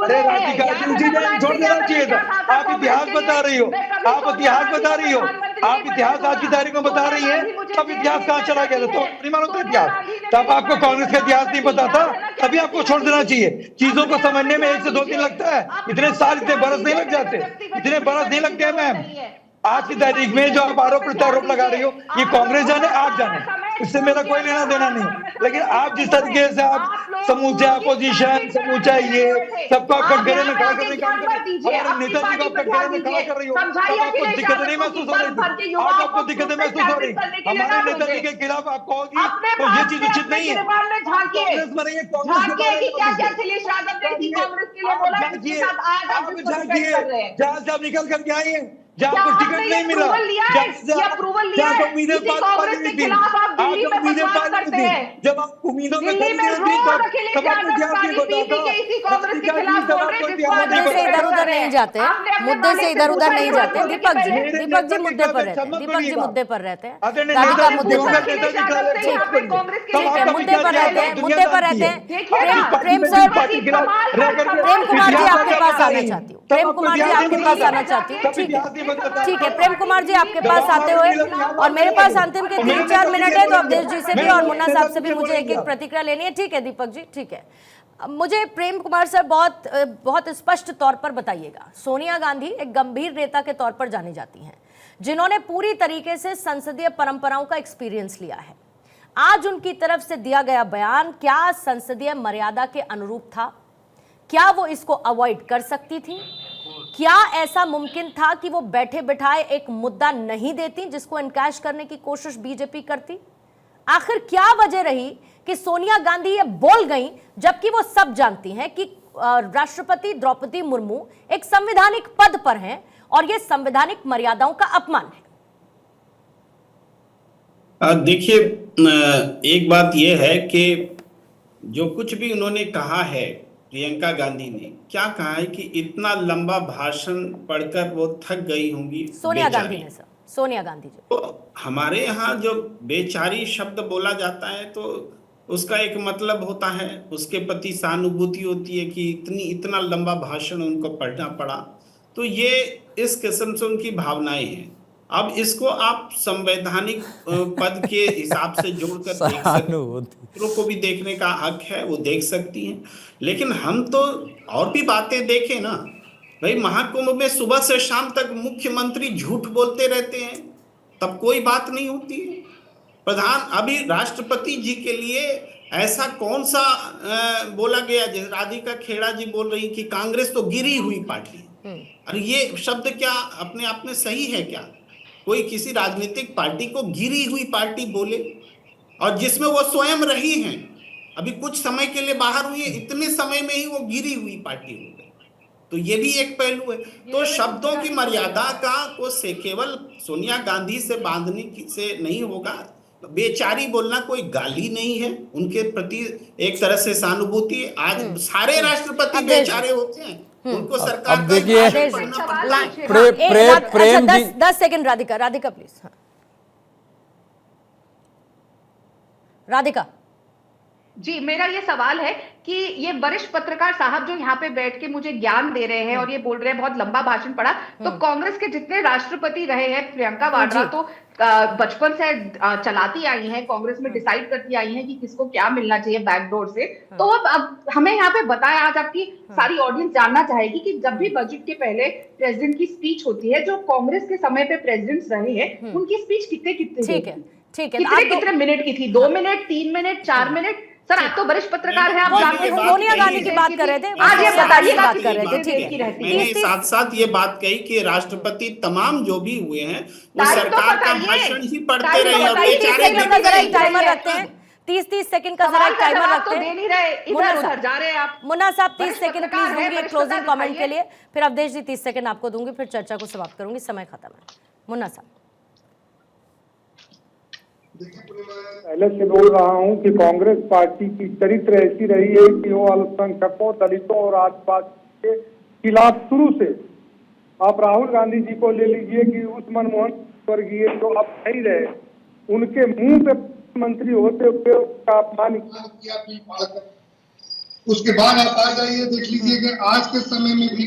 अरे राधिका जी उसी टाइम छोड़ देना चाहिए था। आप इतिहास बता रही हो, आप इतिहास बता रही हो, आप इतिहास आज की तारीख में बता रही है, तब इतिहास कहाँ चला गया था? तो नहीं मालूम था इतिहास, तब आपको कांग्रेस का इतिहास नहीं पता था, तभी आपको छोड़ देना चाहिए। चीजों को समझने में 1 से 2 दिन लगता है, इतने साल इतने बरस नहीं लग जाते, इतने बरस नहीं लगते हैं मैम। आज की तारीख में जो आप आरोप प्रत्यारोप लगा रही हो, ये कांग्रेस जाने आप जाने, इससे मेरा कोई लेना देना नहीं। लेकिन आप जिस तरीके से आप समूचा अपोजिशन, समूचा ये सबको आप कटघरे में खड़ा करने का काम कर रही हो, हमारे नेताजी को आप कटघरे में खड़ा कर रही हो, तब आपको दिक्कत नहीं महसूस हो रही थी, आज आपको दिक्कतें महसूस हो रही। हमारे नेताजी के खिलाफ आप कहोगी तो ये चीज उचित नहीं है। कांग्रेस में रही है, जहां से आप निकल करके आई है, जहाँ को टिकट नहीं मिला, जहाँ को उम्मीदें पाली हुई थी, आप उम्मीदें पाली हुई थी, जब आप उम्मीदों में खड़ी थी तब आपको इतिहास नहीं पता था। मुद्दे से इधर उधर नहीं जाते, मुद्दे से इधर उधर नहीं जाते। दीपक जी मुद्दे पर रहते हैं, दीपक जी मुद्दे पर रहते हैं, राधिका मुद्दे पर, ठीक है, मुद्दे पर रहते हैं, मुद्दे पर रहते हैं। प्रेम सर, प्रेम कुमार जी आपके पास आना चाहती हूँ, प्रेम कुमार जी आपके पास आना चाहती हूँ। ठीक है प्रेम कुमार जी आपके पास आते हुए, और मेरे पास अंतिम के 3-4 मिनट है, तो अवधेश जी से भी और मुन्ना साहब से भी मुझे एक प्रतिक्रिया लेनी है। ठीक है दीपक जी, ठीक है। मुझे प्रेम कुमार सर बहुत स्पष्ट तौर पर बताइएगा, सोनिया गांधी एक गंभीर नेता के तौर पर जानी जाती हैं, जिन्होंने पूरी तरीके से संसदीय परंपराओं का एक्सपीरियंस लिया है। आज उनकी तरफ से दिया गया बयान क्या संसदीय मर्यादा के अनुरूप था? क्या वो इसको अवॉइड कर सकती थी? क्या ऐसा मुमकिन था कि वो बैठे बिठाए एक मुद्दा नहीं देती जिसको इनकैश करने की कोशिश बीजेपी करती? आखिर क्या वजह रही कि सोनिया गांधी ये बोल गईं, जबकि वो सब जानती हैं कि राष्ट्रपति द्रौपदी मुर्मू एक संवैधानिक पद पर हैं और ये संवैधानिक मर्यादाओं का अपमान है? देखिए, एक बात यह है कि जो कुछ भी उन्होंने कहा है, प्रियंका गांधी ने क्या कहा है कि इतना लंबा भाषण पढ़कर वो थक गई होंगी सोनिया गांधी ने, सर सोनिया गांधी जी। तो हमारे यहाँ जो बेचारी शब्द बोला जाता है तो उसका एक मतलब होता है, उसके प्रति सहानुभूति होती है कि इतना लंबा भाषण उनको पढ़ना पड़ा, तो ये इस किस्म से उनकी भावनाएं हैं। अब इसको आप संवैधानिक पद के हिसाब से जोड़कर देख सकते हैं, को भी देखने का हक है, वो देख सकती हैं। लेकिन हम तो और भी बातें देखें ना भाई, महाकुंभ में सुबह से शाम तक मुख्यमंत्री झूठ बोलते रहते हैं, तब कोई बात नहीं होती है। अभी राष्ट्रपति जी के लिए ऐसा कौन सा बोला गया, जैसे राधिका खेड़ा जी बोल रही कि कांग्रेस तो गिरी हुई पार्टी है। अरे ये शब्द क्या अपने आप में सही है क्या? कोई किसी राजनीतिक पार्टी को गिरी हुई पार्टी बोले, और जिसमें वो स्वयं रही हैं, अभी कुछ समय के लिए बाहर हुई है, इतने समय में ही वो गिरी हुई पार्टी हो गई, तो ये भी एक पहलू है। तो शब्दों की मर्यादा का को से केवल सोनिया गांधी से बांधने से नहीं होगा। बेचारी बोलना कोई गाली नहीं है, उनके प्रति एक तरह से सहानुभूति। आज सारे राष्ट्रपति बेचारे होते हैं, उनको सरकार अब देखिए प्रेम 10 सेकंड राधिका प्लीज। राधिका जी, मेरा ये सवाल है कि ये वरिष्ठ पत्रकार साहब जो यहाँ पे बैठ के मुझे ज्ञान दे रहे हैं और ये बोल रहे हैं बहुत लंबा भाषण पड़ा, तो कांग्रेस के जितने राष्ट्रपति रहे हैं, प्रियंका वाड्रा तो बचपन से चलाती आई हैं, कांग्रेस में डिसाइड करती आई हैं कि किसको क्या मिलना चाहिए बैकडोर से। तो अब हमें यहाँ पे बताया, आज आपकी सारी ऑडियंस जानना चाहेगी कि जब भी बजट के पहले प्रेसिडेंट की स्पीच होती है, जो कांग्रेस के समय पे प्रेसिडेंट्स रहे हैं, उनकी स्पीच कितने ठीक है कितने मिनट की थी? 2 मिनट, 3 मिनट, 4 मिनट? सर आप तो वरिष्ठ पत्रकार हैं, आप जानते हैं सोनिया गांधी की बात कर रहे थे, आज ये बताइए बात कर रहे थे, ठीक है। मैंने साथ साथ ये बात कही कि राष्ट्रपति तमाम जो भी हुए हैं वो सरकार का भाषण ही पढ़ते रहे और बेचारे टाइमर रखते हैं, 30 सेकंड का जरा टाइमर रखते हैं। दे नहीं रहे, इधर उधर जा रहे हैं आप। मुन्ना साहब 30 सेकंड प्लीज दूंगी क्लोजिंग कमेंट के लिए, फिर अवधेश जी 30 सेकंड आपको दूंगी, फिर चर्चा को समाप्त करूंगी, समय खत्म है। मुन्ना साहब। पहले से बोल रहा हूं कि कांग्रेस पार्टी की चरित्र ऐसी रही है कि वो अल्पसंख्यकों, दलितों और आदिवासी के खिलाफ शुरू से। आप राहुल गांधी जी को ले लीजिए कि उस मनमोहन वर्गीय जो अब नहीं रहे, उनके मुंह पे मंत्री होते हुए उसका अपमान किया। उसके बाद आप आ जाइए, देख लीजिए कि आज के समय में भी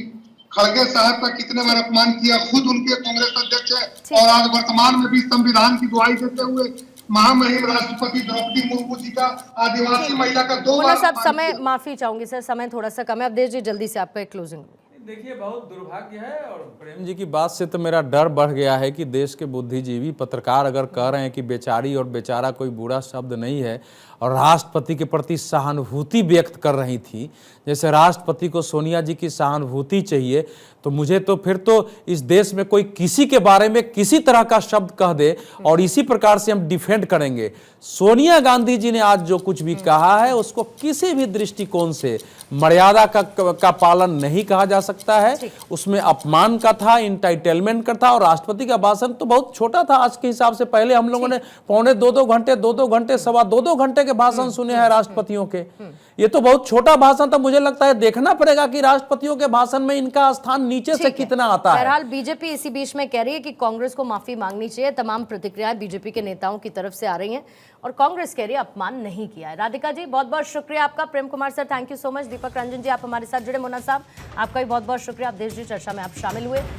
खड़गे साहब का कितने बार अपमान किया, खुद उनके कांग्रेस अध्यक्ष है, और आज वर्तमान में भी संविधान की दुहाई देते हुए महामहिम राष्ट्रपति द्रौपदी मुर्मू जी का आदिवासी महिला का 2 बार। सब समय, माफी चाहूंगी सर, समय थोड़ा सा कम है। अवधेश जी जल्दी से आपका एक क्लोजिंग। देखिए बहुत दुर्भाग्य है, और प्रेम जी की बात से तो मेरा डर बढ़ गया है कि देश के बुद्धिजीवी पत्रकार अगर कह रहे हैं कि बेचारी और बेचारा कोई बुरा शब्द नहीं है, और राष्ट्रपति के प्रति सहानुभूति व्यक्त कर रही थी, जैसे राष्ट्रपति को सोनिया जी की सहानुभूति चाहिए, तो मुझे तो फिर तो इस देश में कोई किसी के बारे में किसी तरह का शब्द कह दे और इसी प्रकार से हम डिफेंड करेंगे। सोनिया गांधी जी ने आज जो कुछ भी कहा है उसको किसी भी दृष्टिकोण से मर्यादा का पालन नहीं कहा जा सकता है, उसमें अपमान का था, इंटाइटलमेंट का था, और राष्ट्रपति का भाषण तो बहुत छोटा था आज के हिसाब से। पहले हम लोगों ने पौने 2-2 घंटे, 2-2 घंटे, सवा 2-2 घंटे के भाषण सुने हैं राष्ट्रपतियों के। ये तो बहुत छोटा भाषण था। मुझे लगता है देखना पड़ेगा कि राष्ट्रपतियों के भाषण में इनका स्थान नीचे से कितना आता है। बहरहाल बीजेपी इसी बीच में कह रही है कि कांग्रेस को माफी मांगनी चाहिए। तमाम प्रतिक्रियाएं बीजेपी के नेताओं की तरफ से आ रही हैं और कांग्रेस कह रही है अपमान नहीं किया है। राधिका जी बहुत बहुत शुक्रिया आपका। Prem Kumar sir thank you so much. Deepak Ranjan ji आप हमारे साथ जुड़े। मुन्ना साहब आपका भी बहुत बहुत शुक्रिया। अवधेश जी चर्चा में आप शामिल हुए।